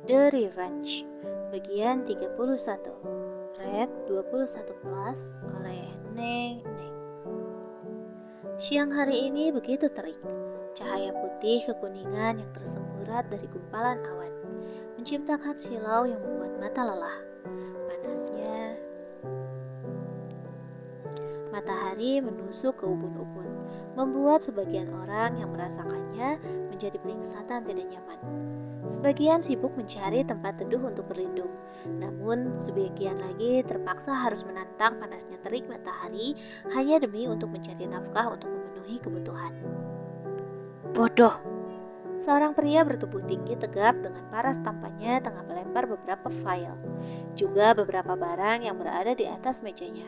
The Revenge, bagian 31, Red 21 Plus oleh Neng Neng. Siang hari ini begitu terik, cahaya putih kekuningan yang tersemburat dari gumpalan awan, menciptakan silau yang membuat mata lelah. Panasnya, matahari menusuk ke ubun-ubun, membuat sebagian orang yang merasakannya menjadi pelingsatan tidak nyaman. Sebagian sibuk mencari tempat teduh untuk berlindung, namun sebagian lagi terpaksa harus menantang panasnya terik matahari hanya demi untuk mencari nafkah untuk memenuhi kebutuhan. Bodoh! Seorang pria bertubuh tinggi tegap dengan paras tampannya tengah melempar beberapa file, juga beberapa barang yang berada di atas mejanya.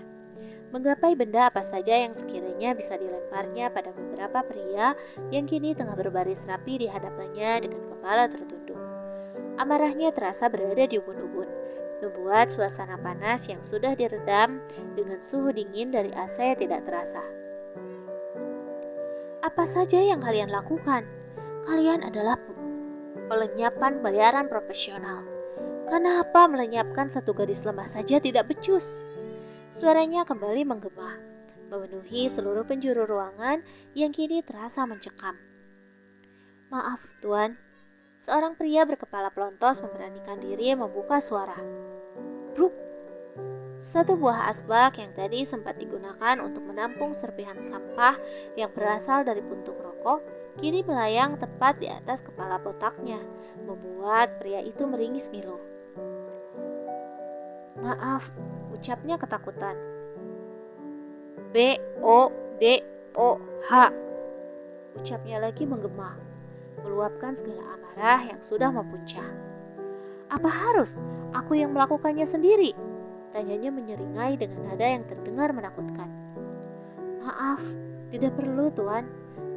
Menggapai benda apa saja yang sekiranya bisa dilemparnya pada beberapa pria yang kini tengah berbaris rapi di hadapannya dengan kepala tertunduk. Amarahnya terasa berada di ubun-ubun, membuat suasana panas yang sudah diredam dengan suhu dingin dari AC tidak terasa. Apa saja yang kalian lakukan? Kalian adalah pelenyapan bayaran profesional. Kenapa melenyapkan satu gadis lemah saja tidak becus? Suaranya kembali menggema, memenuhi seluruh penjuru ruangan yang kini terasa mencekam. Maaf, Tuan. Seorang pria berkepala pelontos memberanikan diri membuka suara. Bruk! Satu buah asbak yang tadi sempat digunakan untuk menampung serpihan sampah yang berasal dari puntung rokok, kini melayang tepat di atas kepala botaknya, membuat pria itu meringis ngilu. Maaf, ucapnya ketakutan. BODOH, ucapnya lagi menggema, meluapkan segala amarah yang sudah mempuncah. Apa harus aku yang melakukannya sendiri? Tanyanya menyeringai dengan nada yang terdengar menakutkan. Maaf, tidak perlu, Tuan.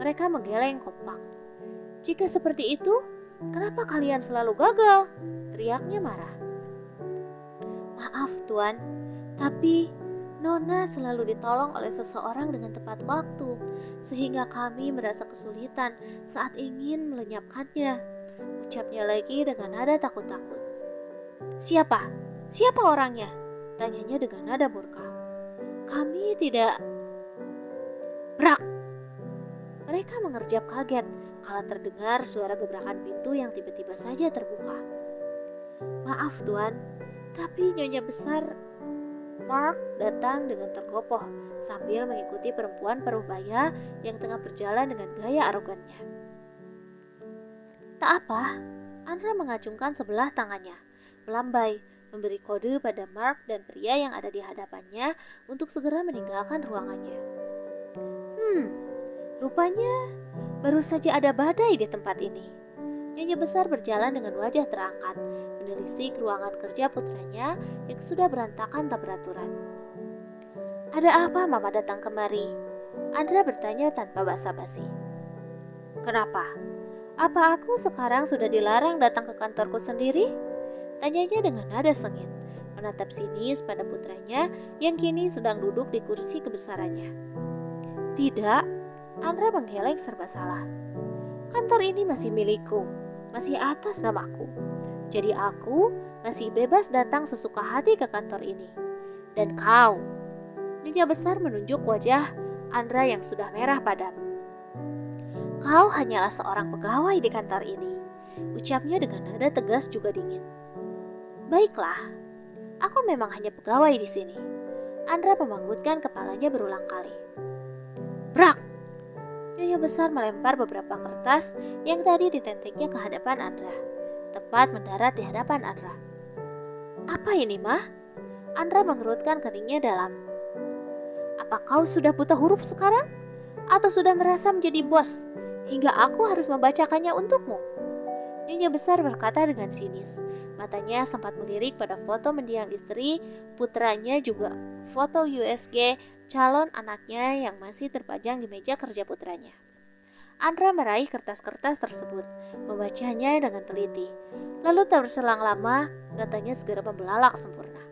Mereka menggeleng kompak. Jika seperti itu, kenapa kalian selalu gagal? Teriaknya marah. Maaf, Tuan, tapi Nona selalu ditolong oleh seseorang dengan tepat waktu, sehingga kami merasa kesulitan saat ingin melenyapkannya. Ucapnya lagi dengan nada takut-takut. Siapa? Siapa orangnya? Tanyanya dengan nada murka. Kami tidak... Brak! Mereka mengerjap kaget kala terdengar suara gebrakan pintu yang tiba-tiba saja terbuka. Maaf, Tuan, tapi Nyonya Besar Mark datang dengan tergopoh sambil mengikuti perempuan parubaya yang tengah berjalan dengan gaya arogannya. Tak apa, Andra mengacungkan sebelah tangannya, melambai, memberi kode pada Mark dan pria yang ada di hadapannya untuk segera meninggalkan ruangannya. Rupanya baru saja ada badai di tempat ini. Nyonya Besar berjalan dengan wajah terangkat, menelisik ruangan kerja putranya yang sudah berantakan tak beraturan. Ada apa Mama datang kemari? Andra bertanya tanpa basa-basi. Kenapa? Apa aku sekarang sudah dilarang datang ke kantorku sendiri? Tanyanya dengan nada sengit, menatap sinis pada putranya yang kini sedang duduk di kursi kebesarannya. Tidak, Andra menggeleng serba salah. Kantor ini masih milikku, masih atas namaku. Jadi aku masih bebas datang sesuka hati ke kantor ini. Dan kau, Nyonya Besar menunjuk wajah Andra yang sudah merah padam. Kau hanyalah seorang pegawai di kantor ini, ucapnya dengan nada tegas juga dingin. Baiklah, aku memang hanya pegawai di sini. Andra memanggutkan kepalanya berulang kali. Brak! Nyonya Besar melempar beberapa kertas yang tadi ditenteknya ke hadapan Andra, tepat mendarat di hadapan Andra. Apa ini, Mah? Andra mengerutkan keningnya dalam. Apa kau sudah buta huruf sekarang? Atau sudah merasa menjadi bos, hingga aku harus membacakannya untukmu? Nyonya Besar berkata dengan sinis. Matanya sempat melirik pada foto mendiang istri, putranya juga foto USG calon anaknya yang masih terpajang di meja kerja putranya. Andra meraih kertas-kertas tersebut, membacanya dengan teliti. Lalu tak berselang lama, matanya segera membelalak sempurna.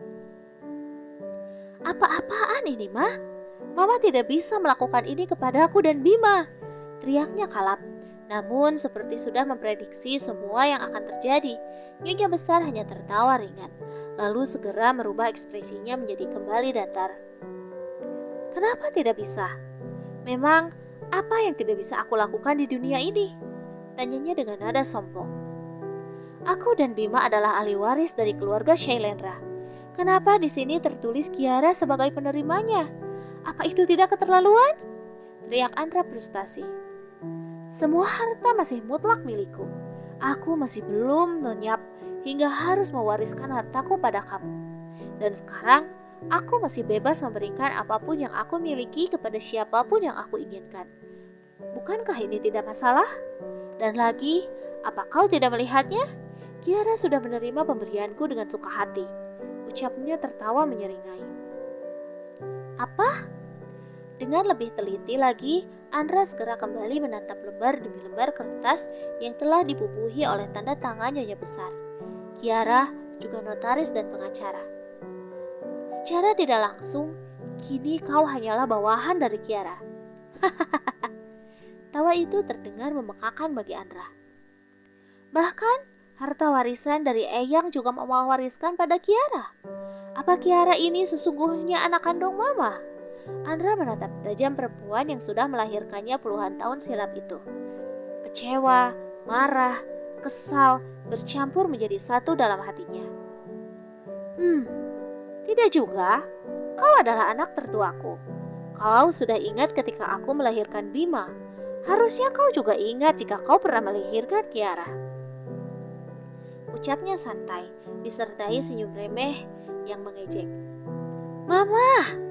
Apa-apaan ini, Mah? Mama tidak bisa melakukan ini kepada aku dan Bima, teriaknya kalap, Namun seperti sudah memprediksi semua yang akan terjadi, Nyonya Besar hanya tertawa ringan, lalu segera merubah ekspresinya menjadi kembali datar. Kenapa tidak bisa? Memang apa yang tidak bisa aku lakukan di dunia ini? Tanyanya dengan nada sombong. Aku dan Bima adalah ahli waris dari keluarga Shailendra. Kenapa di sini tertulis Kiara sebagai penerimanya? Apa itu tidak keterlaluan? Teriak Andra frustasi. Semua harta masih mutlak milikku. Aku masih belum lenyap hingga harus mewariskan hartaku pada kamu. Dan sekarang, aku masih bebas memberikan apapun yang aku miliki kepada siapapun yang aku inginkan. Bukankah ini tidak masalah? Dan lagi, apa kau tidak melihatnya? Kiara sudah menerima pemberianku dengan suka hati. Ucapnya tertawa menyeringai. Apa? Dengan lebih teliti lagi, Andra segera kembali menatap lembar demi lembar kertas yang telah dibubuhi oleh tanda tangan Nyonya Besar, Kiara, juga notaris dan pengacara. Secara tidak langsung, kini kau hanyalah bawahan dari Kiara. Tawa itu terdengar memekakan bagi Andra. Bahkan, harta warisan dari Eyang juga mau mewariskan pada Kiara. Apa Kiara ini sesungguhnya anak kandung Mama? Andra menatap tajam perempuan yang sudah melahirkannya puluhan tahun silam itu. Kecewa, marah, kesal, bercampur menjadi satu dalam hatinya. Tidak juga. Kau adalah anak tertuaku. Kau sudah ingat ketika aku melahirkan Bima. Harusnya kau juga ingat jika kau pernah melahirkan Kiara. Ucapnya santai, disertai senyum remeh yang mengejek. Mama!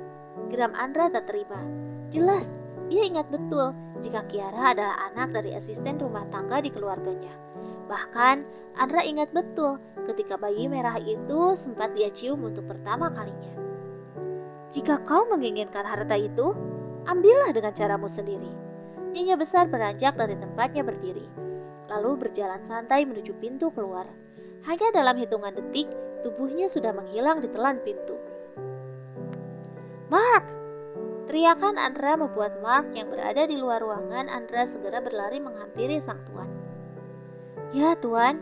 Geram Andra tak terima. Jelas, dia ingat betul jika Kiara adalah anak dari asisten rumah tangga di keluarganya. Bahkan, Andra ingat betul ketika bayi merah itu sempat dia cium untuk pertama kalinya. Jika kau menginginkan harta itu, ambillah dengan caramu sendiri. Nyonya Besar beranjak dari tempatnya berdiri, lalu berjalan santai menuju pintu keluar. Hanya dalam hitungan detik, tubuhnya sudah menghilang di telan pintu. Mark! Teriakan Andra membuat Mark yang berada di luar ruangan Andra segera berlari menghampiri sang tuan. Ya tuan,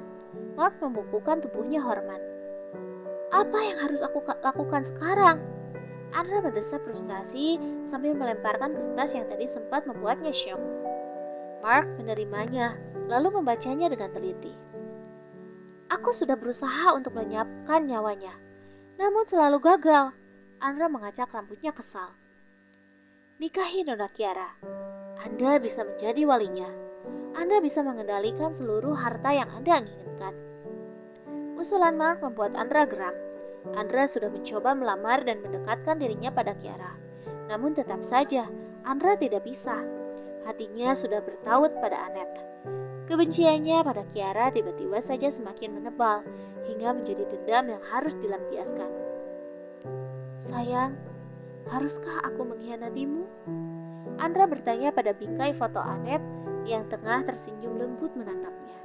Mark membukukan tubuhnya hormat. Apa yang harus aku lakukan sekarang? Andra mendesak frustasi sambil melemparkan kertas yang tadi sempat membuatnya syok. Mark menerimanya, lalu membacanya dengan teliti. Aku sudah berusaha untuk melenyapkan nyawanya, namun selalu gagal. Andra mengacak rambutnya kesal. Nikahi Nona Kiara. Anda bisa menjadi walinya. Anda bisa mengendalikan seluruh harta yang Anda inginkan. Usulan Mark membuat Andra geram. Andra sudah mencoba melamar dan mendekatkan dirinya pada Kiara. Namun tetap saja, Andra tidak bisa. Hatinya sudah bertaut pada Annette. Kebenciannya pada Kiara tiba-tiba saja semakin menebal, hingga menjadi dendam yang harus dilampiaskan. Sayang, haruskah aku mengkhianatimu? Andra bertanya pada bingkai foto Annette yang tengah tersenyum lembut menatapnya.